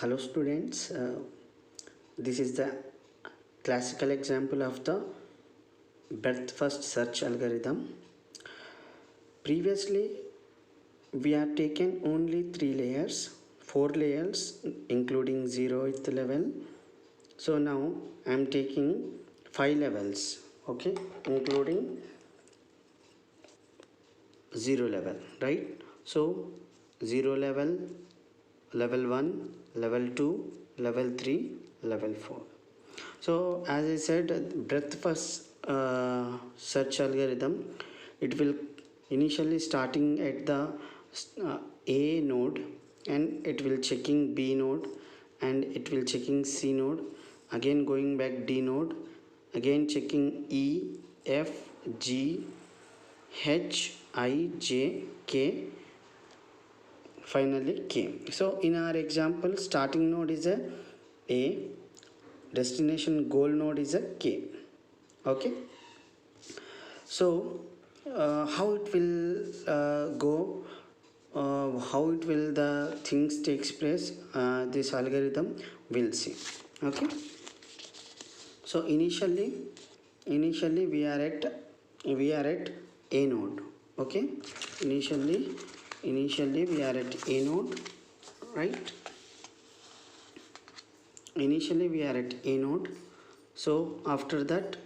Hello students, this is the classical example of the breadth first search algorithm. Previously we have taken only 3 layers, 4 layers including 0th level. So now I am taking 5 levels, okay, including 0 level, right? So 0 level, level 1, level 2, level 3, level 4. So as I said, breadth first search algorithm, it will initially starting at the A node, and it will checking B node, and it will checking C node, again going back D node, again checking E, F, G, H, I, J, K, finally K. So in our example, starting node is A, destination goal node is a K. Okay. So how it will go, how it will the things takes place, this algorithm will see. Okay. So initially we are at A node. Okay. Initially we are at A node, right? Initially we are at A node. So after that,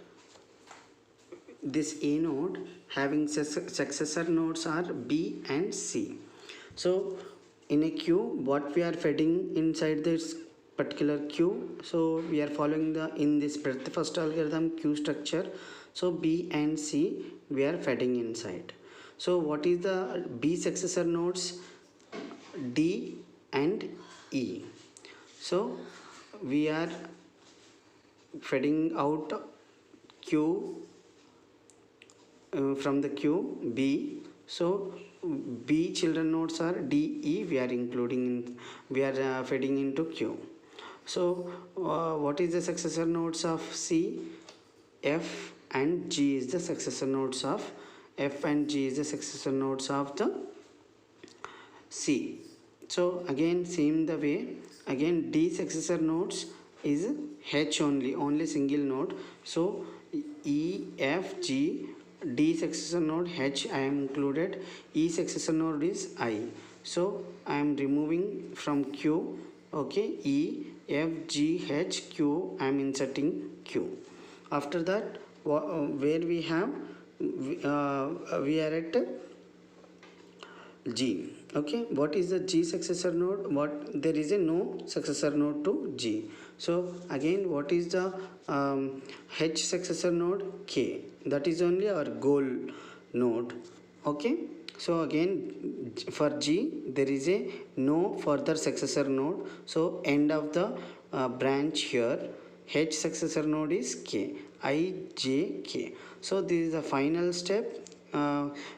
this A node having successor nodes are B and C. So in a queue, what we are feeding inside this particular queue, so we are following the in this breadth first algorithm queue structure. So B and C we are feeding inside. So what is the B successor nodes? D and E. So we are feeding out Q from the queue B. So B children nodes are D, E. We are including in, we are feeding into Q. So what is the successor nodes of C? F and G is the successor nodes of F and G is the successor nodes of the C. So again same the way, again D successor nodes is H only single node. So E, F, G, D successor node H I am included, E successor node is I. So I am removing from Q, okay, E, F, G, H, Q, I am inserting Q. After that, where we have, we are at G. Okay, what is the G successor node? What, there is a no successor node to G. So again, what is the H successor node? K. That is only our goal node. Okay. So again for G there is a no further successor node. So end of the branch here. H successor node is K. I, J, K. So this is the final step,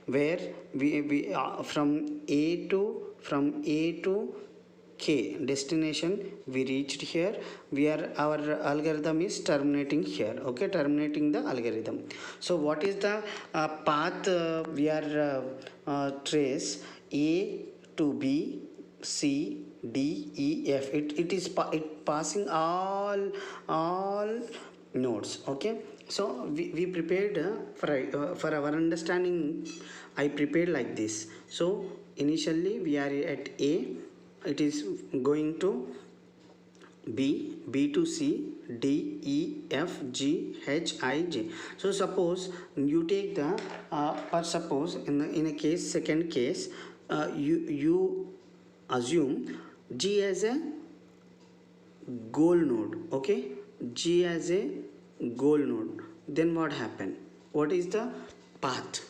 where we from A to K destination we reached here. We are, our algorithm is terminating here. Okay, terminating the algorithm. So what is the path we are trace? A to B, C, D, E, F. It is passing all nodes. Okay. So we prepared for our understanding, I prepared like this. So initially we are at A, it is going to B, B to C, D, E, F, G, H, I, J. So suppose you take the or suppose in a case, second case, you assume G as a goal node. Okay, G as a goal node. Then what happened? What is the path?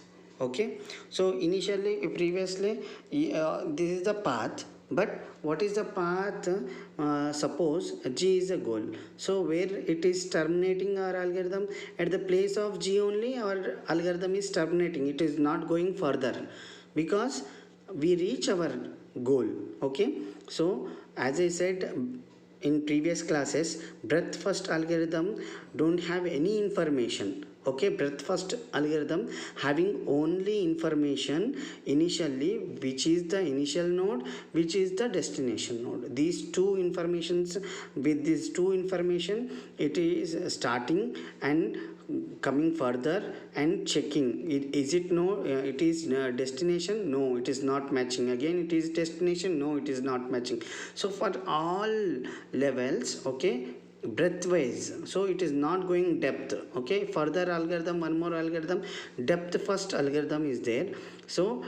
Okay, so initially previously this is the path, but what is the path? Suppose G is a goal, so where it is terminating our algorithm, at the place of G only our algorithm is terminating, it is not going further because we reach our goal. Okay, so as I said in previous classes, breadth first algorithm don't have any information. Okay, breadth first algorithm having only information initially, which is the initial node, which is the destination node. These two informations, with these two information it is starting and coming further and checking it. Is it no, it is destination, no it is not matching, again it is destination, no it is not matching. So for all levels, okay, breadth wise, so it is not going depth. Okay, further algorithm, one more algorithm, depth first algorithm is there. So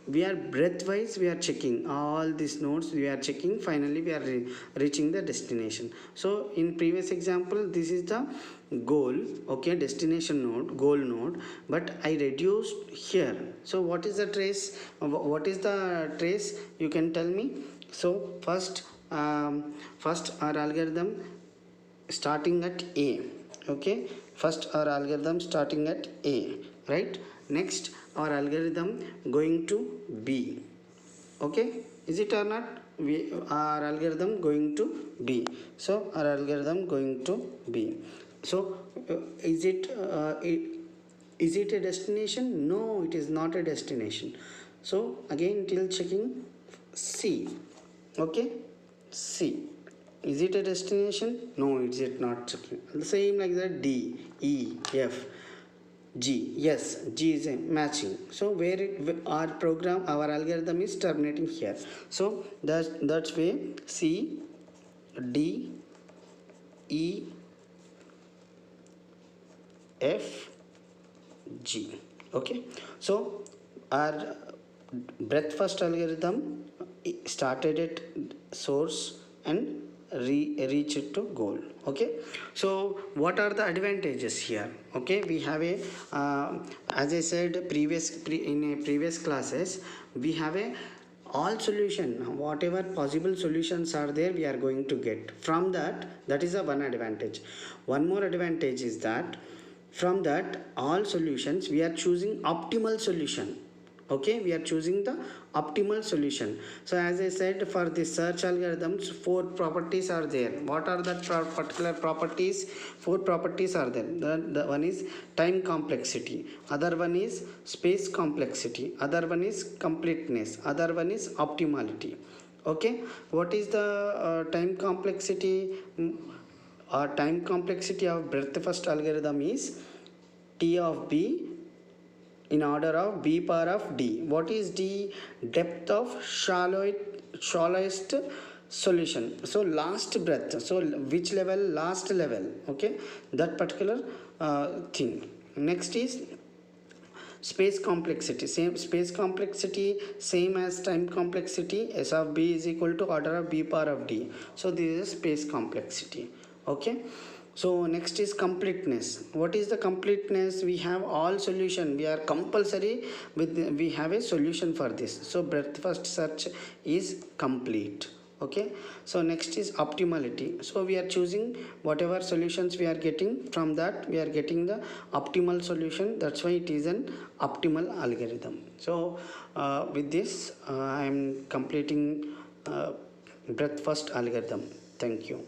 we are breadth wise, we are checking all these nodes, we are checking, finally we are reaching the destination. So in previous example, this is the goal, okay, destination node, goal node, but I reduced here. So what is the trace, what is the trace, you can tell me. So first our algorithm starting at A. Okay, first our algorithm starting at A, right? Next our algorithm going to B. Okay, is it or not? We, our algorithm going to B. So our algorithm going to B. So is it a destination? No, it is not a destination. So again till checking C. Okay, C, is it a destination? No, is it not checking. The same like that, D, E, F, G. Yes, G is a matching. So where it, our program, our algorithm is terminating here. So that's way C, D, E, F, G. Okay, so our breadth first algorithm started at source and reach it to goal. Okay, so what are the advantages here? Okay, we have a as I said in a previous classes, we have a all solution, whatever possible solutions are there, we are going to get from that. That is a one advantage. One more advantage is that from that all solutions we are choosing optimal solution. Okay, we are choosing the optimal solution. So as I said, for the search algorithms, four properties are there. What are the particular properties? Four properties are there. The one is time complexity, other one is space complexity, other one is completeness, other one is optimality. Okay, what is the time complexity? Time complexity of breadth first algorithm is T of B in order of B power of D. What is D? Depth of shallowest solution. So last breadth. So which level? Last level. Okay, that particular thing. Next is space complexity. Same space complexity, same as time complexity. S of B is equal to order of B power of D. So this is space complexity. Okay, so next is completeness. What is the completeness? We have all solution, we are compulsory with we have a solution for this. So breadth first search is complete. Okay, so next is optimality. So we are choosing whatever solutions we are getting, from that we are getting the optimal solution. That's why it is an optimal algorithm. So with this I am completing breadth first algorithm. Thank you.